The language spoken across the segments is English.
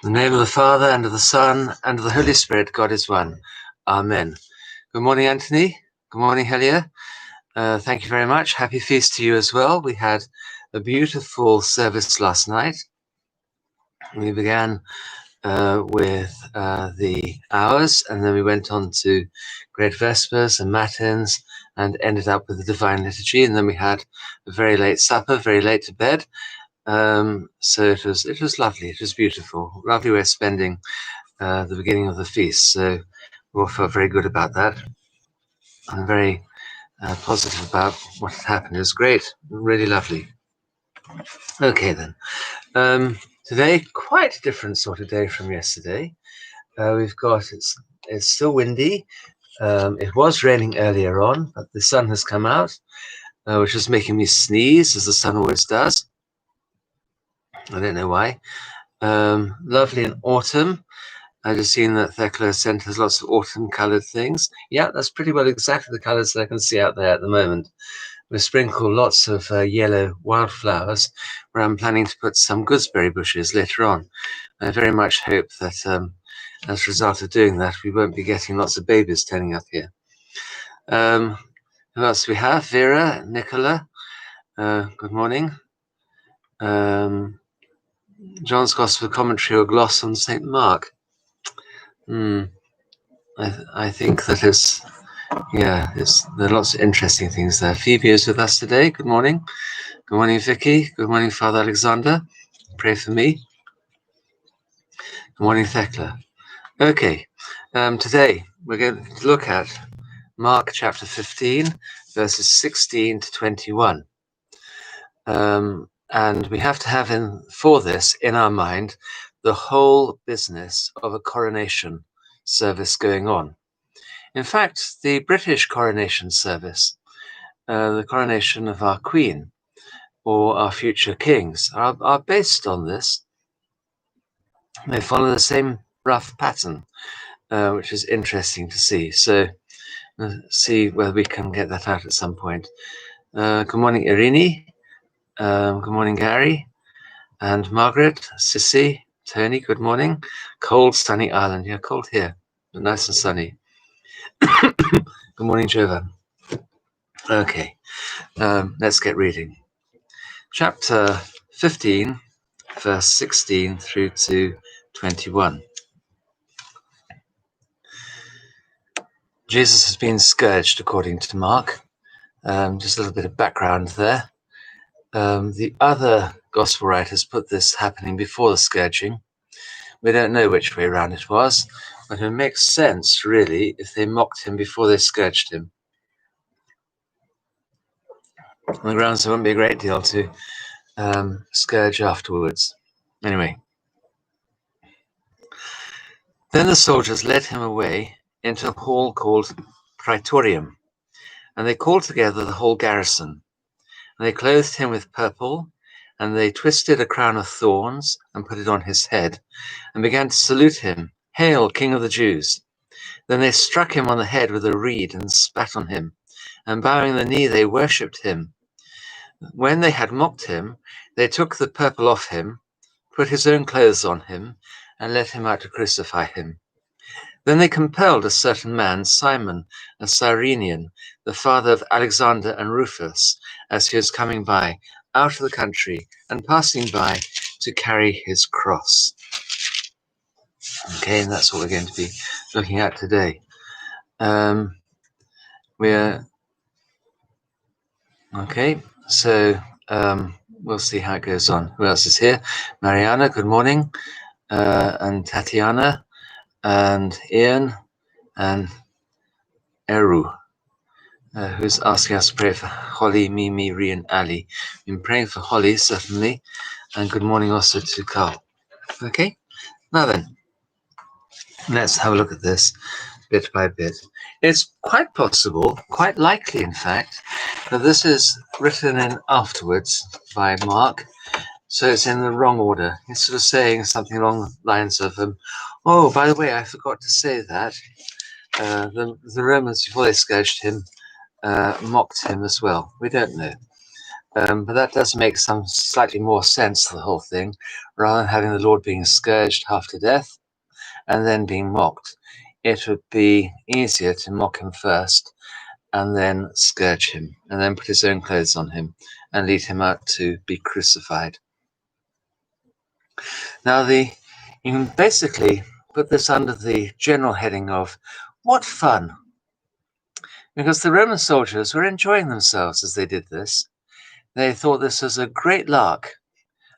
In the name of the Father, and of the Son, and of the Holy Spirit, God is one. Amen. Good morning, Anthony. Good morning, Helia. Thank you very much. Happy feast to you as well. We had a beautiful service last night. We began with the hours, and then we went on to Great Vespers and Matins, and ended up with the Divine Liturgy. And then we had a very late supper, very late to bed. So it was lovely. It was beautiful. Lovely way of spending the beginning of the feast. So we all felt very good about that. I'm very positive about what had happened. It was great. Really lovely. Okay then. Today, quite a different sort of day from yesterday. We've got, it's still windy. It was raining earlier on, but the sun has come out, which is making me sneeze, as the sun always does. I don't know why. Lovely in autumn. I just seen that Thecla sent us lots of autumn-coloured things. Yeah, that's pretty well exactly the colours that I can see out there at the moment. We've sprinkled lots of yellow wildflowers, where I'm planning to put some gooseberry bushes later on. I very much hope that as a result of doing that, we won't be getting lots of babies turning up here. Who else do we have? Vera, Nicola, good morning. John's Gospel Commentary or Gloss on St. Mark. I think that is, yeah, there are lots of interesting things there. Phoebe is with us today. Good morning. Good morning, Vicky. Good morning, Father Alexander. Pray for me. Good morning, Thecla. Okay, today we're going to look at Mark chapter 15, verses 16 to 21. And we have to have for this in our mind the whole business of a coronation service going on. In fact, the British coronation service, the coronation of our Queen or our future kings, are based on this. They follow the same rough pattern, which is interesting to see. So see whether we can get that out at some point. Good morning, Irini. Good morning, Gary. And Margaret, Sissy, Tony, good morning. Cold, sunny Ireland. Yeah, cold here, but nice and sunny. Good morning, Jovan. Okay, let's get reading. Chapter 15, verse 16 through to 21. Jesus has been scourged, according to Mark. Just a little bit of background there. The other gospel writers put this happening before the scourging. We don't know which way around it was, but it makes sense, really, if they mocked him before they scourged him. On the grounds there won't be a great deal to scourge afterwards. Anyway. Then the soldiers led him away into a hall called Praetorium, and they called together the whole garrison. And they clothed him with purple, and they twisted a crown of thorns and put it on his head, and began to salute him, "Hail, King of the Jews!" Then they struck him on the head with a reed and spat on him, and bowing the knee they worshipped him. When they had mocked him, they took the purple off him, put his own clothes on him, and led him out to crucify him. Then they compelled a certain man, Simon, a Cyrenian, the father of Alexander and Rufus, as he was coming by, out of the country, and passing by, to carry his cross. Okay, and that's what we're going to be looking at today. We'll see how it goes on. Who else is here? Mariana, good morning, and Tatiana, and Ian, and Eru, who's asking us to pray for Holly, Mimi, Ree, and Ali. Been praying for Holly, certainly, and good morning also to Carl. Okay, now then, let's have a look at this bit by bit. It's quite possible, quite likely in fact, that this is written in afterwards by Mark, so it's in the wrong order. He's sort of saying something along the lines of, oh, by the way, I forgot to say that the Romans, before they scourged him, mocked him as well. We don't know. But that does make some slightly more sense to the whole thing, rather than having the Lord being scourged half to death and then being mocked. It would be easier to mock him first and then scourge him and then put his own clothes on him and lead him out to be crucified. Now, you can basically put this under the general heading of what fun, because the Roman soldiers were enjoying themselves as they did this. They thought this was a great lark.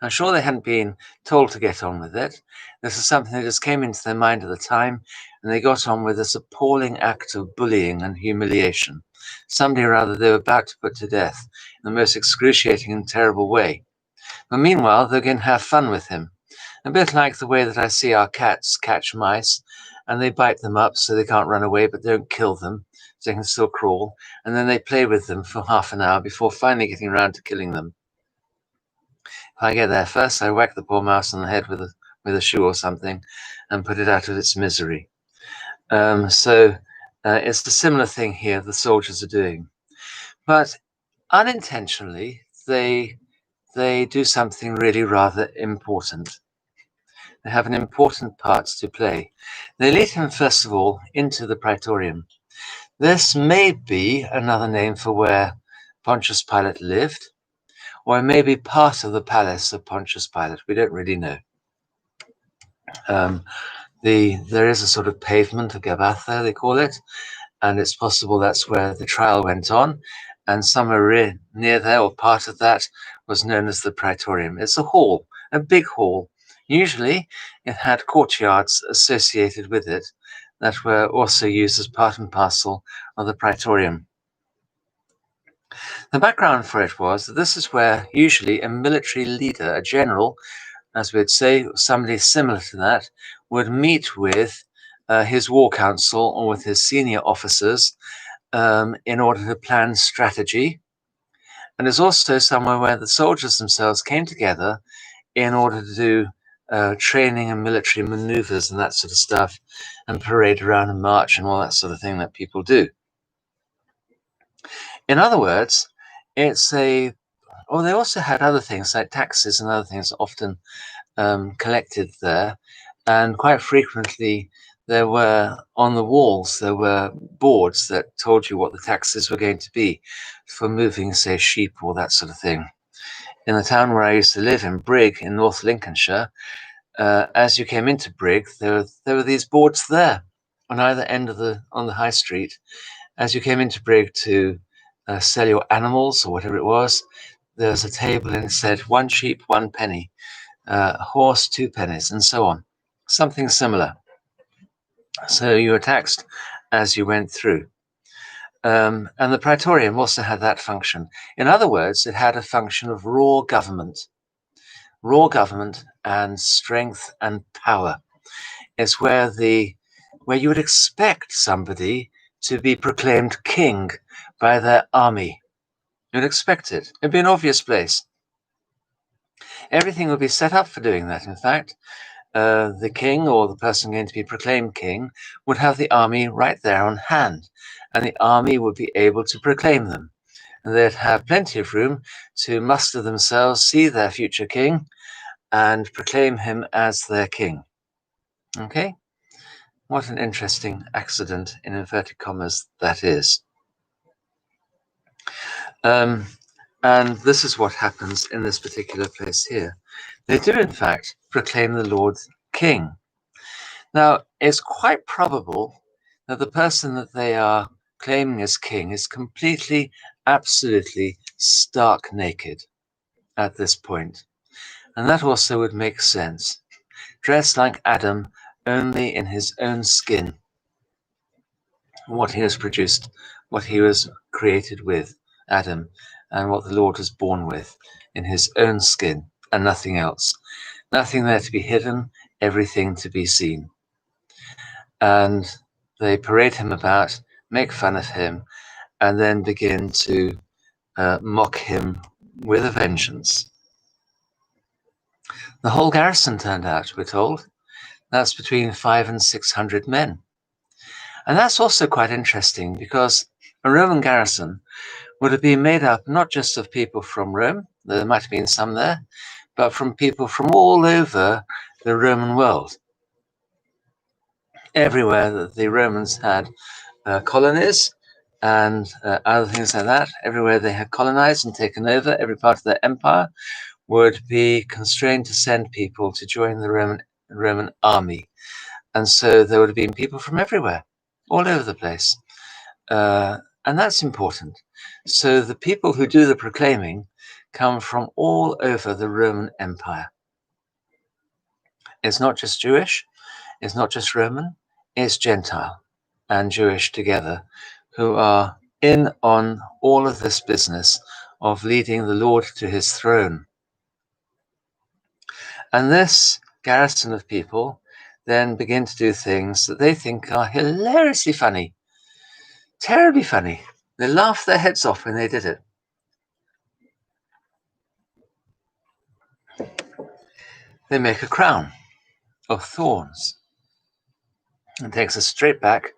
I'm sure they hadn't been told to get on with it. This is something that just came into their mind at the time, and they got on with this appalling act of bullying and humiliation. Somebody or other they were about to put to death in the most excruciating and terrible way. But meanwhile, they're going to have fun with him. A bit like the way that I see our cats catch mice, and they bite them up so they can't run away, but don't kill them, so they can still crawl, and then they play with them for half an hour before finally getting around to killing them. If I get there first, I whack the poor mouse on the head with a shoe or something and put it out of its misery. So it's a similar thing here the soldiers are doing. But unintentionally, they do something really rather important. They have an important part to play. They lead him, first of all, into the praetorium. This may be another name for where Pontius Pilate lived, or it may be part of the palace of Pontius Pilate. We don't really know. There is a sort of pavement, a Gabbatha, they call it, and it's possible that's where the trial went on, and somewhere near there, or part of that, was known as the praetorium. It's a hall, a big hall. Usually, it had courtyards associated with it that were also used as part and parcel of the praetorium. The background for it was that this is where usually a military leader, a general, as we'd say, somebody similar to that, would meet with his war council or with his senior officers in order to plan strategy. And it's also somewhere where the soldiers themselves came together in order to do training and military maneuvers and that sort of stuff, and parade around and march and all that sort of thing that people do. In other words, they also had other things like taxes and other things often collected there. And quite frequently, there were on the walls, there were boards that told you what the taxes were going to be for moving, say, sheep or that sort of thing. In the town where I used to live, in Brigg, in North Lincolnshire, as you came into Brigg, there were these boards there on either end on the high street. As you came into Brigg to sell your animals or whatever it was, there was a table and it said 1 sheep, 1 penny, a horse, 2 pennies, and so on. Something similar. So you were taxed as you went through. And the praetorium also had that function. In other words, it had a function of raw government and strength and power. It's where you would expect somebody to be proclaimed king by their army. You'd expect it. It'd be an obvious place. Everything would be set up for doing that, in fact. The king or the person going to be proclaimed king would have the army right there on hand, and the army would be able to proclaim them. And they'd have plenty of room to muster themselves, see their future king, and proclaim him as their king. Okay? What an interesting accident, in inverted commas, that is. And this is what happens in this particular place here. They do, in fact, proclaim the Lord king. Now, it's quite probable that the person that they are claiming as king is completely, absolutely stark naked at this point. And that also would make sense. Dressed like Adam, only in his own skin. What he was produced, what he was created with, Adam, and what the Lord was born with, in his own skin, and nothing else. Nothing there to be hidden, everything to be seen. And they parade him about, make fun of him, and then begin to mock him with a vengeance. The whole garrison turned out, we're told. That's between 500 and 600 men. And that's also quite interesting because a Roman garrison would have been made up not just of people from Rome, there might have been some there, but from people from all over the Roman world. Everywhere that the Romans had colonies and other things like that, everywhere they had colonized and taken over, every part of their empire would be constrained to send people to join the Roman army. And so there would have been people from everywhere, all over the place. And that's important. So the people who do the proclaiming come from all over the Roman Empire. It's not just Jewish, it's not just Roman, it's Gentile and Jewish together who are in on all of this business of leading the Lord to his throne. And this garrison of people then begin to do things that they think are hilariously funny, terribly funny. They laugh their heads off when they did it. They make a crown of thorns. It takes us straight back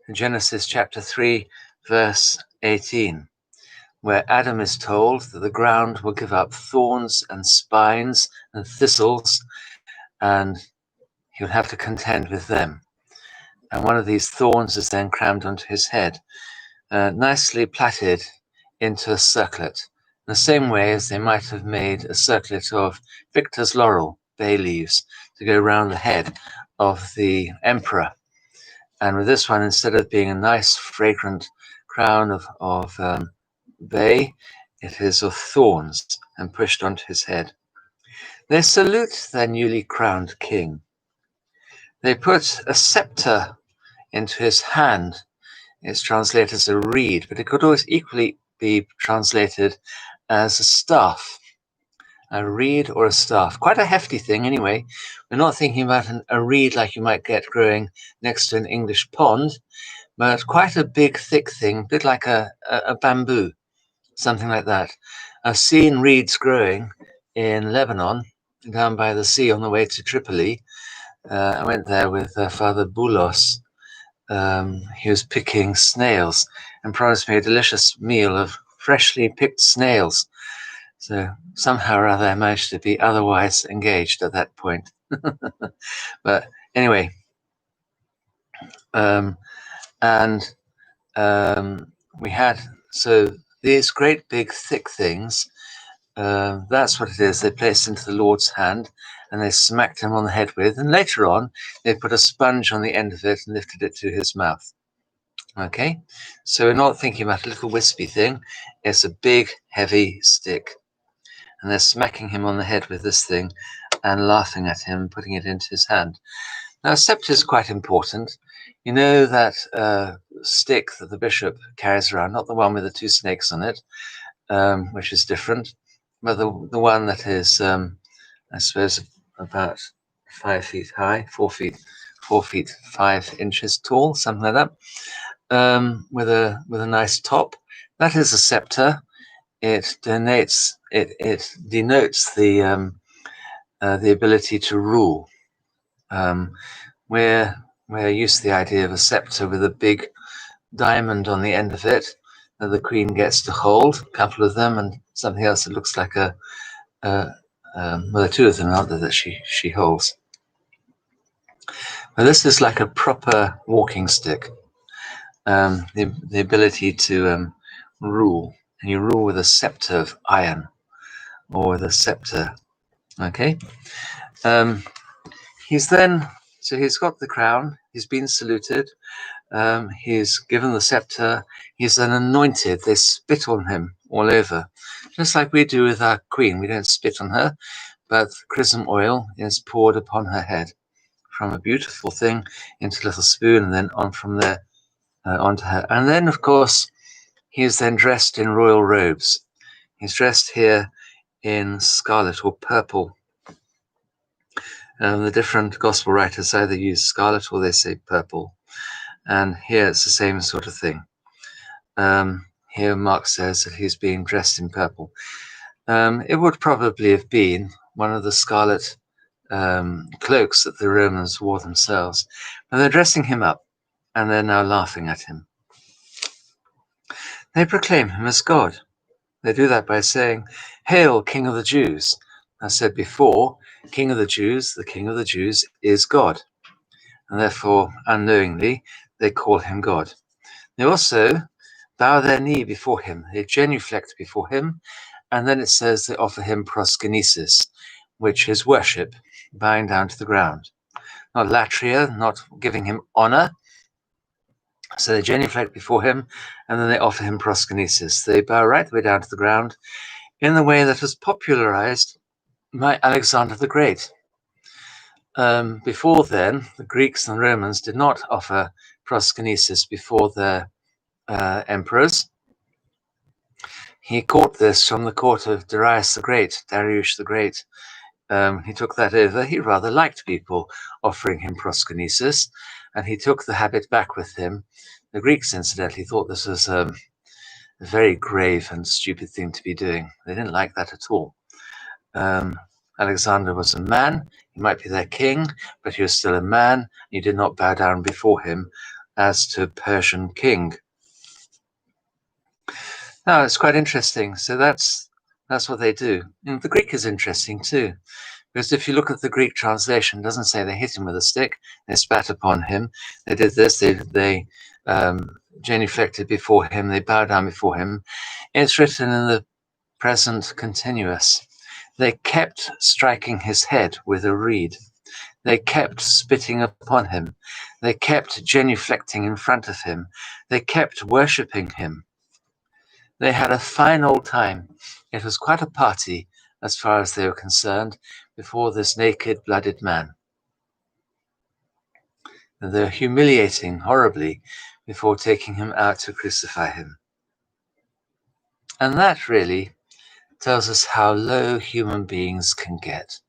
to Genesis chapter 3, verse 18, where Adam is told that the ground will give up thorns and spines and thistles, and he'll have to contend with them. And one of these thorns is then crammed onto his head, nicely plaited into a circlet, in the same way as they might have made a circlet of victor's laurel, bay leaves, to go round the head of the emperor. And with this one, instead of being a nice, fragrant crown of bay, it is of thorns and pushed onto his head. They salute their newly crowned king. They put a scepter into his hand. It's translated as a reed, but it could always equally be translated as a staff, a reed or a staff. Quite a hefty thing anyway. We're not thinking about a reed like you might get growing next to an English pond, but quite a big, thick thing, a bit like a bamboo, something like that. I've seen reeds growing in Lebanon, down by the sea on the way to Tripoli. I went there with Father Boulos. He was picking snails and promised me a delicious meal of freshly picked snails. So somehow or other I managed to be otherwise engaged at that point. But anyway, we had, so these great big thick things, that's what it is. They placed into the Lord's hand and they smacked him on the head with, and later on they put a sponge on the end of it and lifted it to his mouth. Okay, so we're not thinking about a little wispy thing. It's a big, heavy stick. And they're smacking him on the head with this thing and laughing at him, putting it into his hand. Now, a scepter is quite important. You know that stick that the bishop carries around, not the one with the two snakes on it, which is different, but the one that is, I suppose, about 5 feet high, 4 feet 5 inches tall, something like that. With a nice top. That is a scepter. It denotes the ability to rule. We're used to the idea of a scepter with a big diamond on the end of it that the Queen gets to hold, a couple of them, and something else that looks like well, there are two of them, aren't there, that she holds. But this is like a proper walking stick. The ability to rule, and you rule with a scepter of iron, or with a scepter. Okay. He's got the crown. He's been saluted. He's given the scepter. He's then anointed. They spit on him all over, just like we do with our Queen. We don't spit on her, but chrism oil is poured upon her head from a beautiful thing into a little spoon, and then on from there onto her. And then, of course, he is then dressed in royal robes. He's dressed here in scarlet or purple. The different gospel writers either use scarlet or they say purple. And here it's the same sort of thing. Here Mark says that he's being dressed in purple. It would probably have been one of the scarlet cloaks that the Romans wore themselves. But they're dressing him up, and they're now laughing at him. they proclaim him as God. They do that by saying, "Hail, King of the Jews." I said before, King of the Jews, the King of the Jews is God. And therefore, unknowingly, they call him God. They also bow their knee before him. They genuflect before him. And then it says they offer him proskynesis, which is worship, bowing down to the ground. Not latria, not giving him honor. So they genuflect before him, and then they offer him proskynesis. They bow right the way down to the ground in the way that was popularized by Alexander the Great. Before then, the Greeks and Romans did not offer proskynesis before their emperors. He caught this from the court of Darius the Great. He took that over. He rather liked people offering him proskynesis, and he took the habit back with him. The Greeks, incidentally, thought this was a very grave and stupid thing to be doing. They didn't like that at all. Alexander was a man. He might be their king, but he was still a man. You did not bow down before him as to a Persian king. Now, it's quite interesting. So that's what they do. And the Greek is interesting too, because if you look at the Greek translation, it doesn't say they hit him with a stick, they spat upon him, they did this, they genuflected before him, they bowed down before him. It's written in the present continuous. They kept striking his head with a reed. They kept spitting upon him. They kept genuflecting in front of him. They kept worshipping him. They had a fine old time. It was quite a party, as far as they were concerned, before this naked, blooded man. And they were humiliating horribly before taking him out to crucify him. And that really tells us how low human beings can get.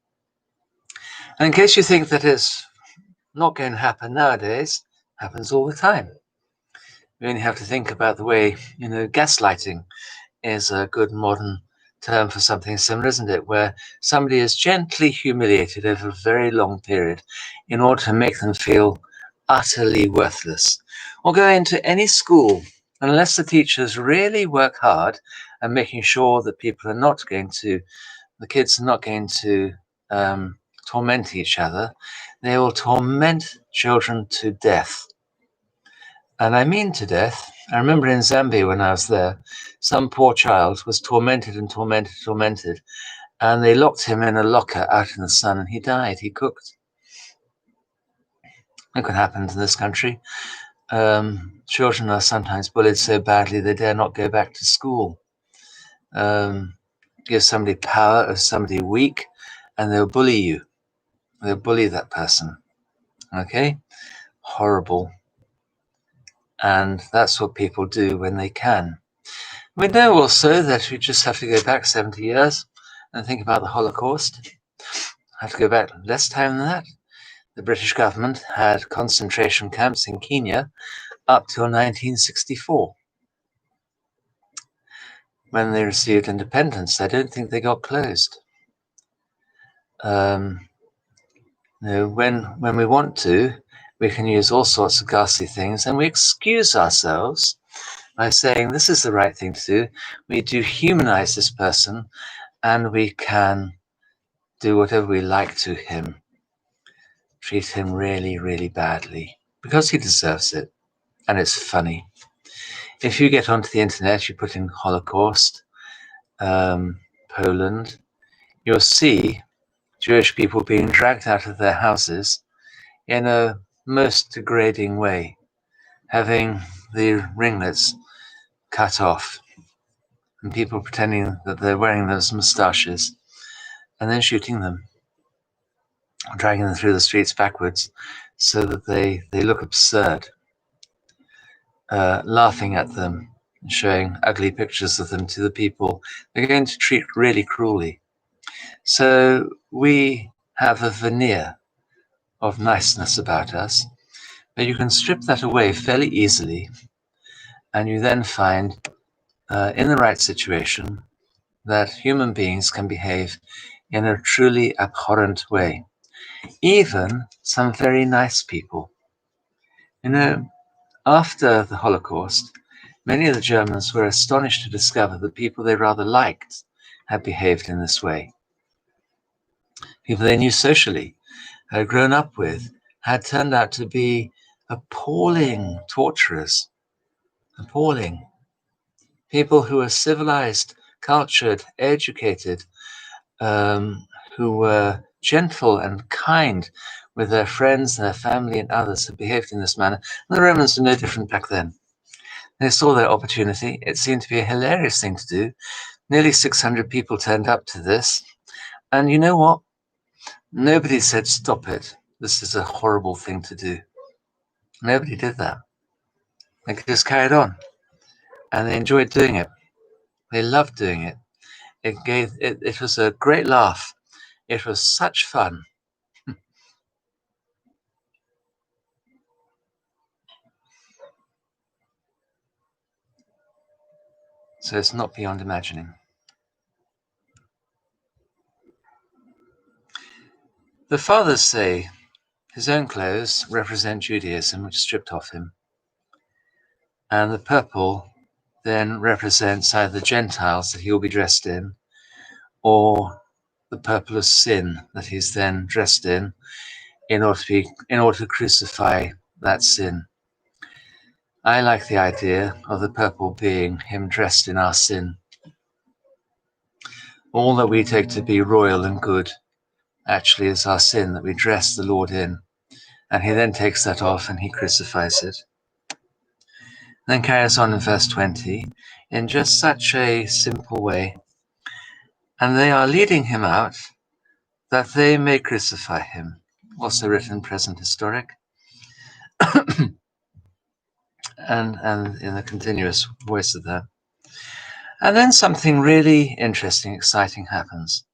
And in case you think that it's not going to happen nowadays, it happens all the time. We only have to think about the way, gaslighting is a good modern term for something similar, isn't it? Where somebody is gently humiliated over a very long period in order to make them feel utterly worthless. Or go into any school, unless the teachers really work hard at making sure that the kids are not going to torment each other, they will torment children to death. And I mean to death. I remember in Zambia when I was there, some poor child was tormented, and they locked him in a locker out in the sun, and he died. He cooked. That could happen in this country. Children are sometimes bullied so badly they dare not go back to school. Give somebody power or somebody weak, and they'll bully you. They'll bully that person. Okay? Horrible. And that's what people do when they can. We know also that we just have to go back 70 years and think about the Holocaust. I have to go back less time than that. The British government had concentration camps in Kenya up till 1964. When they received independence, I don't think they got closed. When we want to, we can use all sorts of ghastly things, and we excuse ourselves by saying this is the right thing to do. We do humanize this person, and we can do whatever we like to him. Treat him really, really badly, because he deserves it, and it's funny. If you get onto the internet, you put in Holocaust, Poland, you'll see Jewish people being dragged out of their houses in a most degrading way, having the ringlets cut off, and people pretending that they're wearing those moustaches, and then shooting them, dragging them through the streets backwards so that they look absurd, laughing at them, showing ugly pictures of them to the people they're going to treat really cruelly. So we have a veneer of niceness about us, but you can strip that away fairly easily, and you then find in the right situation that human beings can behave in a truly abhorrent way. Even some very nice people. After the Holocaust, Many of the Germans were astonished to discover that people they rather liked had behaved in this way. People they knew socially, had grown up with, had turned out to be appalling torturers. Appalling. People who were civilized, cultured, educated, who were gentle and kind with their friends, their family, and others, had behaved in this manner. And the Romans were no different back then. They saw their opportunity. It seemed to be a hilarious thing to do. Nearly 600 people turned up to this. And you know what? Nobody said, stop it. This is a horrible thing to do. Nobody did that. They just carried on. And they enjoyed doing it. They loved doing it. It was a great laugh. It was such fun. So it's not beyond imagining. The fathers say his own clothes represent Judaism, which stripped off him. And the purple then represents either Gentiles that he will be dressed in, or the purple of sin that he's then dressed in order to crucify that sin. I like the idea of the purple being him dressed in our sin. All that we take to be royal and good actually is our sin that we dress the Lord in. And he then takes that off and he crucifies it. Then carries on in verse 20 in just such a simple way. And they are leading him out that they may crucify him. Also written present historic. and in the continuous voice of that. And then something really interesting, exciting happens.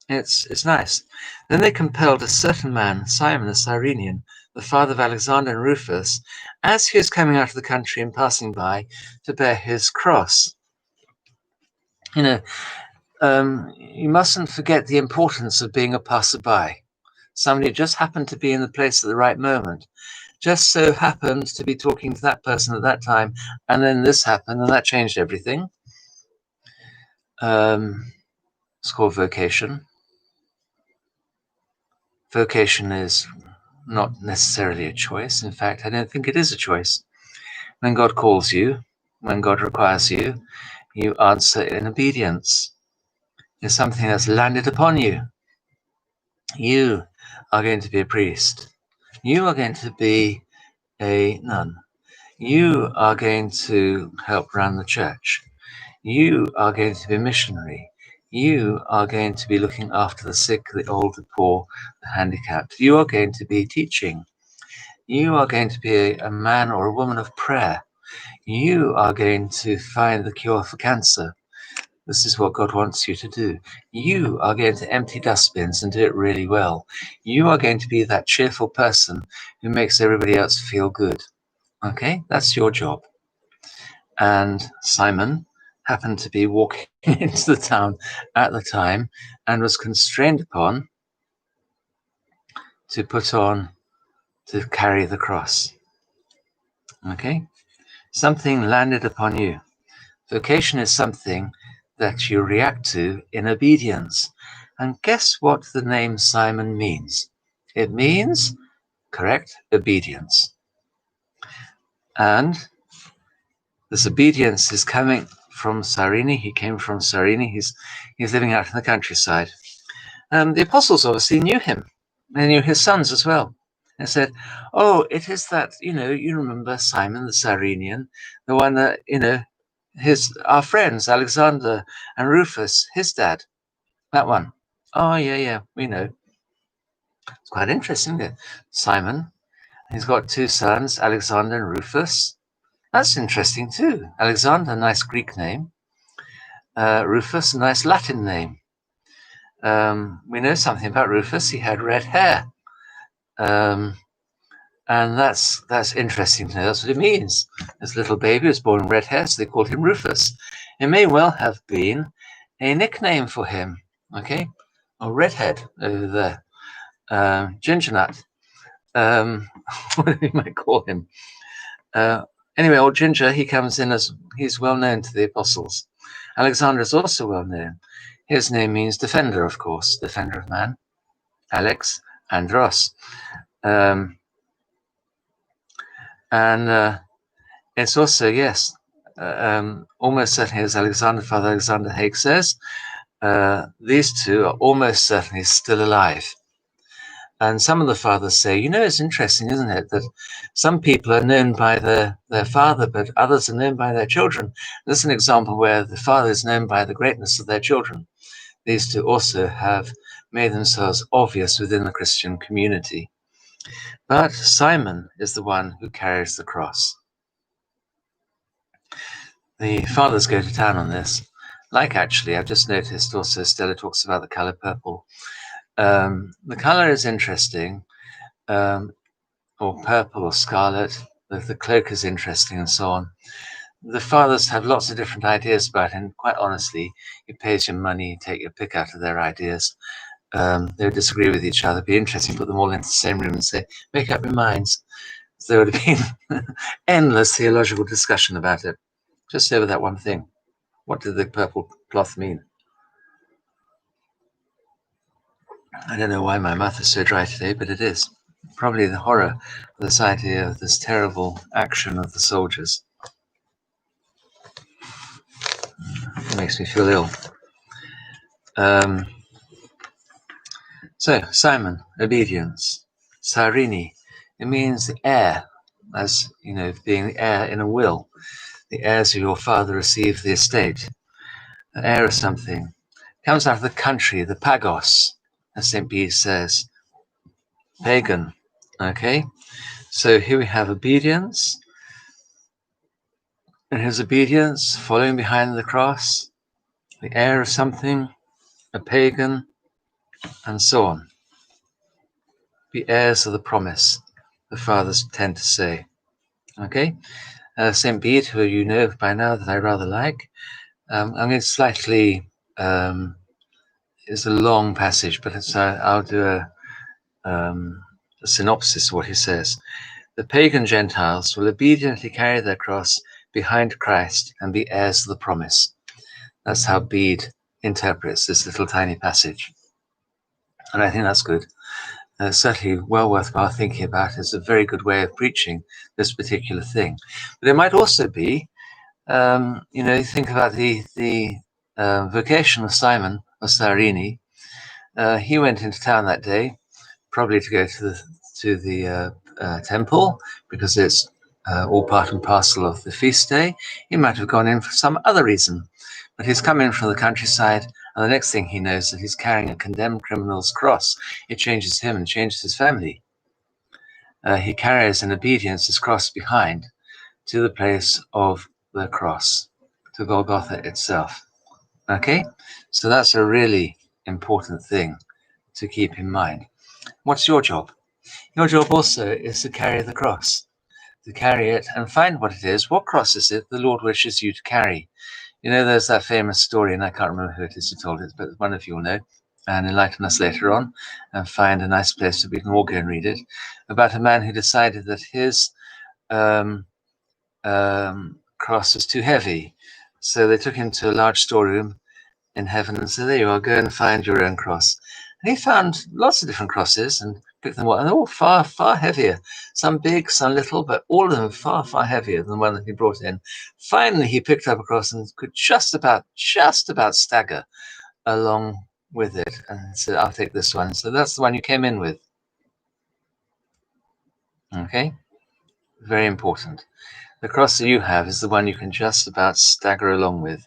It's nice. Then they compelled a certain man, Simon the Cyrenian, the father of Alexander and Rufus, as he was coming out of the country and passing by, to bear his cross. You know, you mustn't forget the importance of being a passerby. Somebody just happened to be in the place at the right moment, just so happened to be talking to that person at that time, and then this happened, and that changed everything. It's called vocation. Vocation is not necessarily a choice. In fact, I don't think it is a choice. When God calls you, when God requires you, you answer in obedience. It's something that's landed upon you. You are going to be a priest. You are going to be a nun. You are going to help run the church. You are going to be a missionary. You are going to be looking after the sick, the old, the poor, the handicapped. You are going to be teaching. You are going to be a man or a woman of prayer. You are going to find the cure for cancer. This is what God wants you to do. You are going to empty dustbins and do it really well. You are going to be that cheerful person who makes everybody else feel good. Okay, that's your job. And Simon happened to be walking into the town at the time and was constrained upon to carry the cross. Okay, something landed upon you. Vocation is something that you react to in obedience. And guess what the name Simon means? It means, correct, obedience. And this obedience is coming from Cyrene. He came from Cyrene. He's living out in the countryside. The apostles obviously knew him. They knew his sons as well. They said, oh, it is that, you remember Simon the Cyrenian, the one that, our friends, Alexander and Rufus, his dad, that one. Oh, yeah, we know. It's quite interesting, isn't it? Simon, he's got two sons, Alexander and Rufus. That's interesting too. Alexander, nice Greek name. Rufus, a nice Latin name. We know something about Rufus. He had red hair. And that's interesting to know. That's what it means. This little baby was born with red hair, so they called him Rufus. It may well have been a nickname for him, okay? Or redhead over there. Ginger nut. What do you might call him? Anyway, old Ginger, he comes in as he's well known to the apostles. Alexander is also well known. His name means defender, of course, defender of man. Alex Andros. And it's also, yes, almost certainly, as Father Alexander Haig says, these two are almost certainly still alive. And some of the fathers say, it's interesting, isn't it, that some people are known by their father, but others are known by their children. This is an example where the father is known by the greatness of their children. These two also have made themselves obvious within the Christian community. But Simon is the one who carries the cross. The fathers go to town on this. Actually, I've just noticed also Stella talks about the color purple. The color is interesting, or purple or scarlet. The cloak is interesting and so on. The fathers have lots of different ideas about it, and quite honestly, you pay your money, take your pick out of their ideas. They would disagree with each other. It'd be interesting to put them all into the same room and say, make up your minds. So there would have been endless theological discussion about it, just over that one thing. What did the purple cloth mean? I don't know why my mouth is so dry today, but it is. Probably the horror of this idea of this terrible action of the soldiers. It makes me feel ill. So, Simon, obedience. Sarini, it means the heir, as being the heir in a will. The heirs of your father receive the estate. The heir of something. Comes out of the country, the pagos, as St. Bede says. Pagan. Okay? So here we have obedience. And his obedience, following behind the cross, the heir of something, a pagan, and so on. Be heirs of the promise, the fathers tend to say. Okay? St. Bede, who you know by now that I rather like. I'm going to slightly, it's a long passage, but I'll do a synopsis of what he says. The pagan Gentiles will obediently carry their cross behind Christ and be heirs of the promise. That's how Bede interprets this little tiny passage. And I think that's good. Certainly well worthwhile thinking about. It's a very good way of preaching this particular thing. But it might also be, think about the vocation of Simon of Cyrene. He went into town that day, probably to go to the temple, because it's all part and parcel of the feast day. He might have gone in for some other reason, but he's come in from the countryside, and the next thing he knows that he's carrying a condemned criminal's cross. It changes him and changes his family. He carries in obedience his cross behind to the place of the cross, to Golgotha itself. Okay, so that's a really important thing to keep in mind. What's your job? Your job also is to carry the cross, to carry it and find what it is. What cross is it the Lord wishes you to carry? There's that famous story, and I can't remember who it is who told it, but one of you will know and enlighten us later on and find a nice place that we can all go and read it, about a man who decided that his cross was too heavy. So they took him to a large storeroom in heaven and said, there you are, go and find your own cross. And he found lots of different crosses and picked them up, and they're all far, far heavier. Some big, some little, but all of them far, far heavier than the one that he brought in. Finally, he picked up a cross and could just about stagger along with it, and said, I'll take this one. So that's the one you came in with. Okay? Very important. The cross that you have is the one you can just about stagger along with.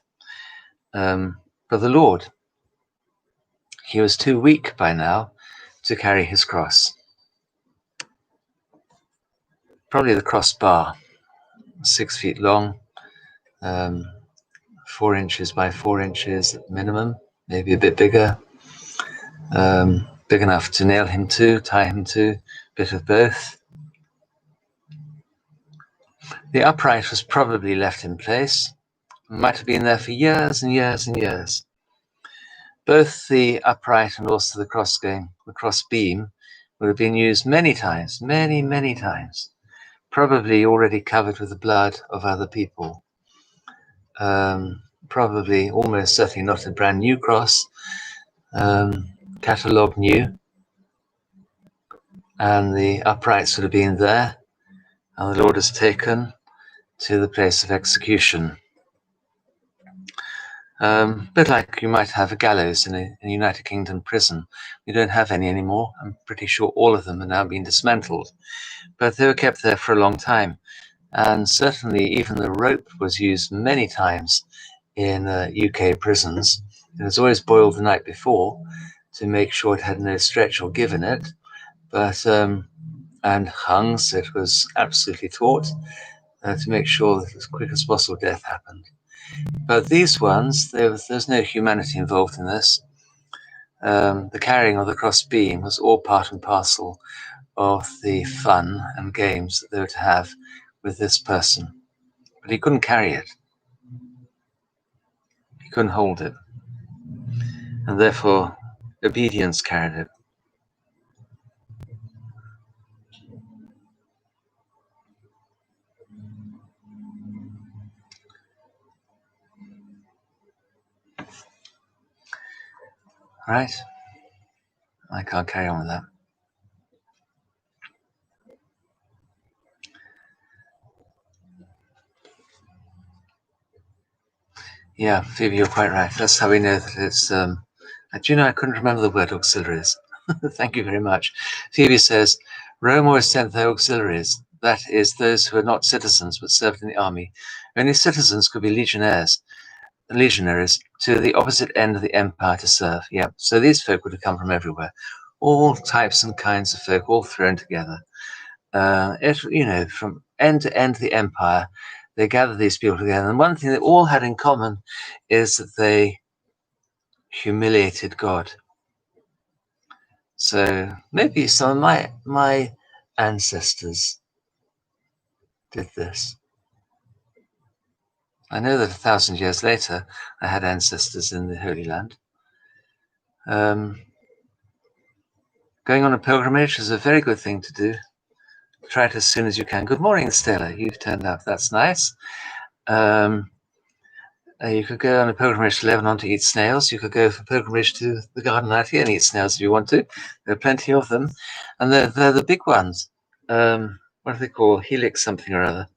But the Lord, he was too weak by now to carry his cross. Probably the crossbar, 6 feet long, 4 inches by 4 inches at minimum, maybe a bit bigger, big enough to nail him to, tie him to, a bit of both. The upright was probably left in place. It might have been there for years and years and years. Both the upright and also the cross beam would have been used many times, many, many times. probably already covered with the blood of other people. Probably, almost certainly not a brand new cross, catalogue new, and the uprights would have been there, and the Lord is taken to the place of execution. A bit like you might have a gallows in a United Kingdom prison. We don't have any anymore. I'm pretty sure all of them are now being dismantled, but they were kept there for a long time. And certainly even the rope was used many times in UK prisons. It was always boiled the night before to make sure it had no stretch or give in it, but and hung so it was absolutely taut to make sure that as quick as possible death happened. But these ones, there's no humanity involved in this. The carrying of the cross beam was all part and parcel of the fun and games that they were to have with this person. But he couldn't carry it. He couldn't hold it. And therefore, obedience carried it. Right? I can't carry on with that. Yeah, Phoebe, you're quite right. That's how we know that it's... do you know, I couldn't remember the word auxiliaries. Thank you very much. Phoebe says, Rome always sent their auxiliaries. That is, those who are not citizens but served in the army. Only citizens could be legionaries to the opposite end of the empire to serve. Yeah, so these folk would have come from everywhere. All types and kinds of folk, all thrown together. From end to end of the empire, they gathered these people together. And one thing they all had in common is that they humiliated God. So maybe some of my ancestors did this. I know that 1,000 years later, I had ancestors in the Holy Land. Going on a pilgrimage is a very good thing to do. Try it as soon as you can. Good morning, Stella. You've turned up. That's nice. You could go on a pilgrimage to Lebanon to eat snails. You could go for pilgrimage to the garden out here and eat snails if you want to. There are plenty of them. And they're the big ones. What do they call? Helix something or other.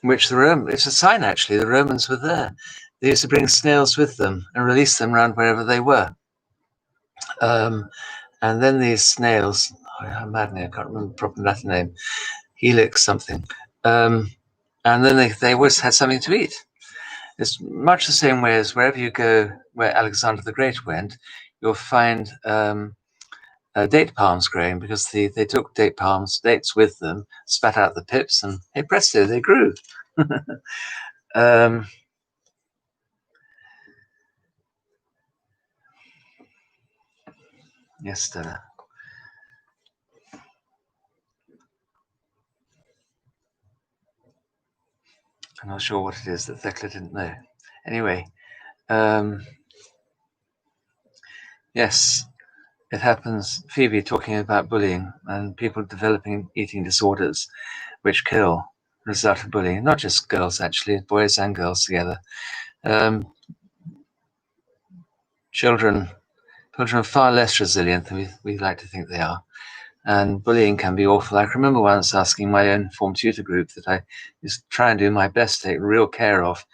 Which it's a sign actually, the Romans were there. They used to bring snails with them and release them around wherever they were. And then these snails, I'm maddening, I can't remember the proper Latin name, Helix something. And then they always had something to eat. It's much the same way as wherever you go, where Alexander the Great went, you'll find date palms growing because they took dates with them, spat out the pips, and hey presto, they grew. Yes, Stella. I'm not sure what it is that Thecla didn't know. Anyway, yes, it happens. Phoebe talking about bullying and people developing eating disorders, which kill as a result of bullying. Not just girls, actually, boys and girls together. Children are far less resilient than we like to think they are. And bullying can be awful. I can remember once asking my own form tutor group that I used to try and do my best to take real care of,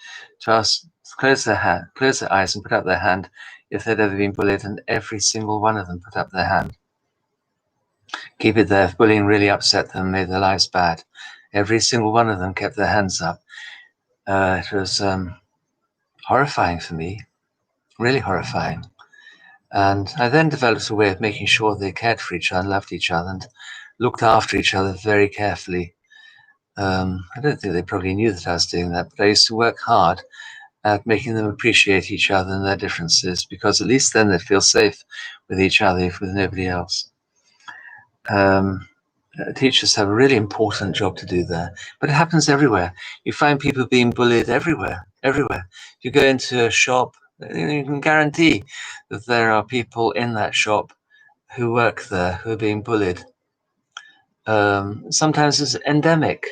to ask, close their eyes and put up their hand if they'd ever been bullied, and every single one of them put up their hand. Keep it there. If bullying really upset them, made their lives bad, every single one of them kept their hands up. It was horrifying for me, really horrifying. And I then developed a way of making sure they cared for each other, loved each other, and looked after each other very carefully. I don't think they probably knew that I was doing that, but I used to work hard at making them appreciate each other and their differences, because at least then they feel safe with each other, if with nobody else. Teachers have a really important job to do there, but it happens everywhere. You find people being bullied everywhere. If you go into a shop, you can guarantee that there are people in that shop who work there who are being bullied. Sometimes it's endemic.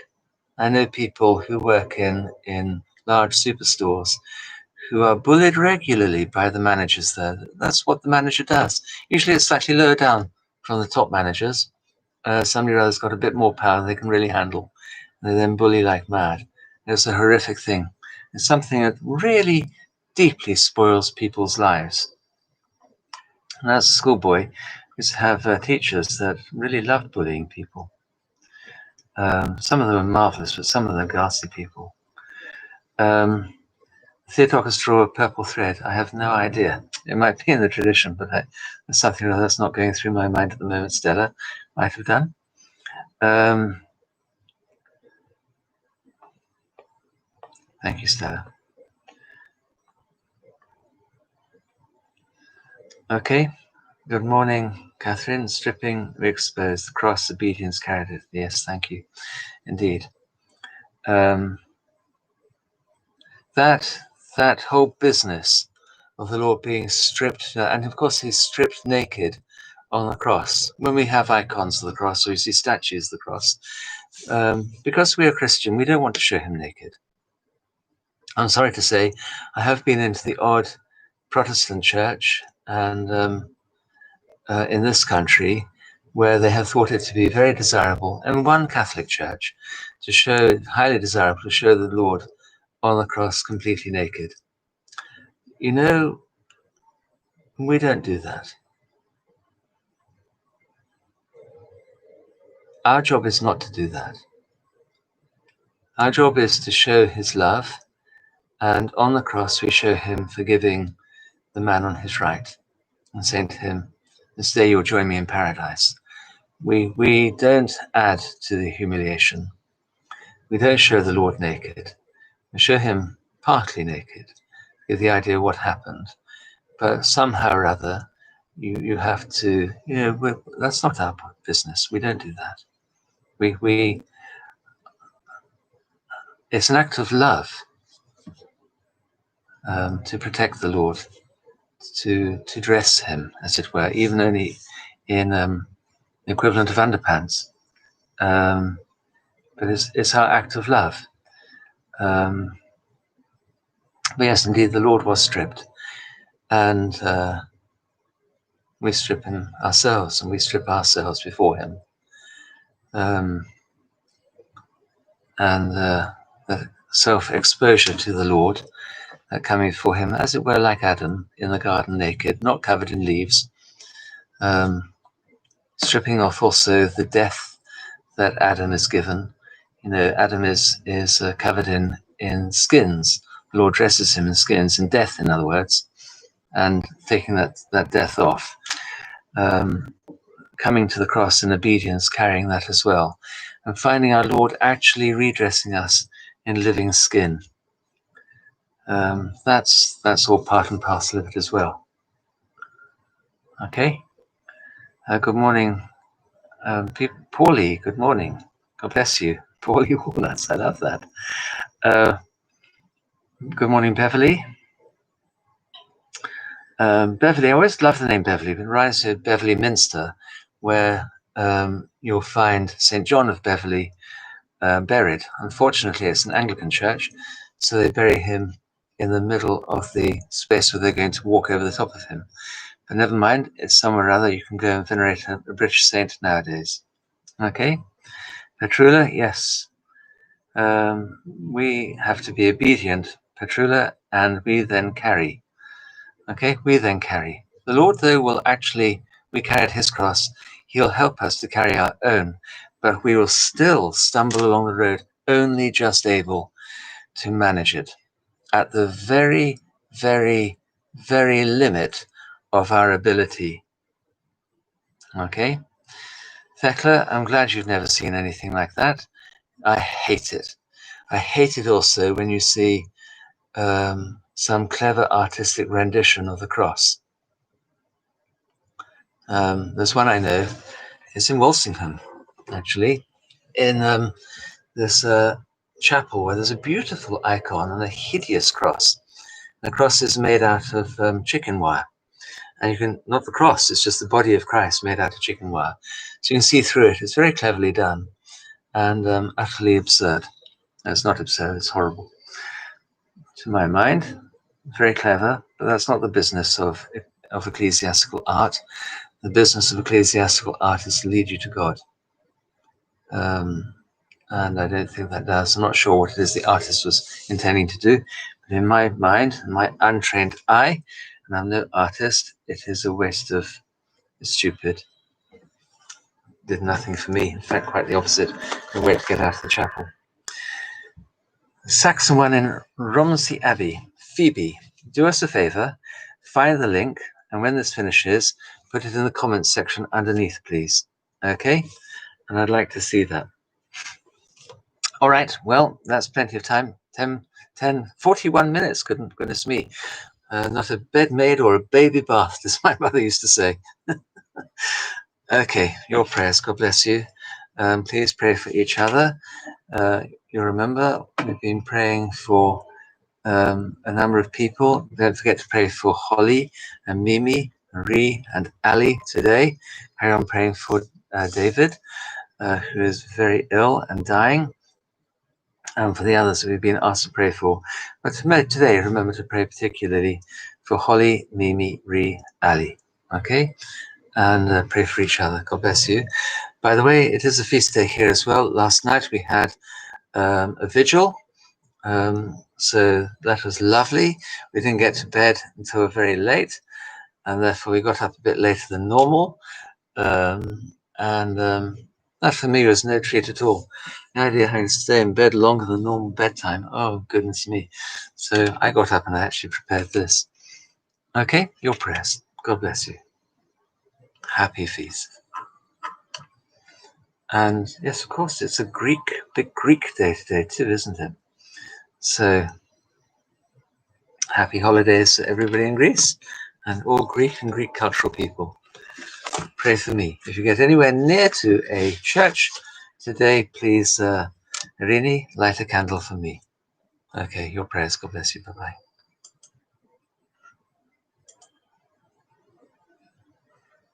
I know people who work in large superstores who are bullied regularly by the managers there. That's what the manager does. Usually it's slightly lower down from the top managers. Somebody or other's got a bit more power than they can really handle. And they then bully like mad. It's a horrific thing. It's something that really deeply spoils people's lives. And as a schoolboy, I used to have teachers that really loved bullying people. Some of them are marvelous, but some of them are ghastly people. Theotokos draw a purple thread. I have no idea. It might be in the tradition, but there's something that's not going through my mind at the moment. Stella might have done. Thank you, Stella. Okay. Good morning, Catherine. Stripping, we expose the cross, obedience carried it. Yes, thank you. Indeed. That whole business of the Lord being stripped, and of course he's stripped naked on the cross. When we have icons of the cross or you see statues of the cross, because we are Christian, we don't want to show him naked. I'm sorry to say, I have been into the odd Protestant church and in this country where they have thought it to be very desirable, and one Catholic church to show, highly desirable to show the Lord on the cross completely naked. You know, we don't do that. Our job is not to do that. Our job is to show his love, and on the cross we show him forgiving the man on his right and saying to him, this day you'll join me in paradise. We don't add to the humiliation. We don't show the Lord naked. We show him partly naked, give the idea of what happened. But somehow or other, you have to, that's not our business. We don't do that. It's an act of love to protect the Lord, to dress him, as it were, even only in the equivalent of underpants. But it's our act of love. But yes, indeed, the Lord was stripped, and we strip him ourselves, and we strip ourselves before him. And the self-exposure to the Lord, coming before him, as it were, like Adam in the garden naked, not covered in leaves, stripping off also the death that Adam is given. Adam is covered in skins. The Lord dresses him in skins, in death, in other words, and taking that death off, coming to the cross in obedience, carrying that as well, and finding our Lord actually redressing us in living skin. That's all part and parcel of it as well. Okay. Good morning, Paulie. Good morning. God bless you, Paulie Walnuts. I love that. Good morning, Beverly. Beverly, I always love the name Beverly. It reminds me of Beverly Minster, where you'll find St. John of Beverly buried. Unfortunately, it's an Anglican church, so they bury him in the middle of the space where they're going to walk over the top of him. But never mind, it's somewhere or other. You can go and venerate a British saint nowadays. Okay, Petrula, yes. We have to be obedient, Petrula, and we then carry. Okay, we then carry. The Lord, though, will actually, we carried his cross, he'll help us to carry our own, but we will still stumble along the road, only just able to manage it at the very, very, very limit of our ability. Okay? Thekla, I'm glad you've never seen anything like that. I hate it. I hate it also when you see some clever artistic rendition of the cross. There's one I know. It's in Walsingham, actually, in this chapel where there's a beautiful icon and a hideous cross. The cross is made out of chicken wire, And you can, not the cross, it's just the body of Christ made out of chicken wire. So you can see through it. It's very cleverly done and utterly absurd. No, it's not absurd, it's horrible. To my mind, very clever, but that's not the business of ecclesiastical art. The business of ecclesiastical art is to lead you to God. And I don't think that does. I'm not sure what it is the artist was intending to do, but in my mind, my untrained eye, and I'm no artist, it is a waste of, it's stupid. Did nothing for me. In fact, quite the opposite. I wait to get out of the chapel. The Saxon one in Romsey Abbey. Phoebe, do us a favor, find the link, and when this finishes, put it in the comments section underneath, please. Okay? And I'd like to see that. All right, well, that's plenty of time. 41 minutes, goodness me. Not a bed made or a baby bath, as my mother used to say. Okay, your prayers, God bless you. Please pray for each other. You remember, we've been praying for a number of people. Don't forget to pray for Holly and Mimi, Marie and Ali today. Carry on praying for David, who is very ill and dying. And for the others we've been asked to pray for. But today, remember to pray particularly for Holly, Mimi, Ree, Ali. Okay? And pray for each other. God bless you. By the way, it is a feast day here as well. Last night we had a vigil. So that was lovely. We didn't get to bed until very late. And therefore we got up a bit later than normal. That for me was no treat at all. The idea of having to stay in bed longer than normal bedtime, oh goodness me. So I got up and I actually prepared this. Okay, your prayers. God bless you. Happy feast. And yes, of course, it's a big Greek day today too, isn't it? So happy holidays to everybody in Greece and all Greek and Greek cultural people. Pray for me. If you get anywhere near to a church today, please, Irini, light a candle for me. Okay, your prayers. God bless you. Bye-bye.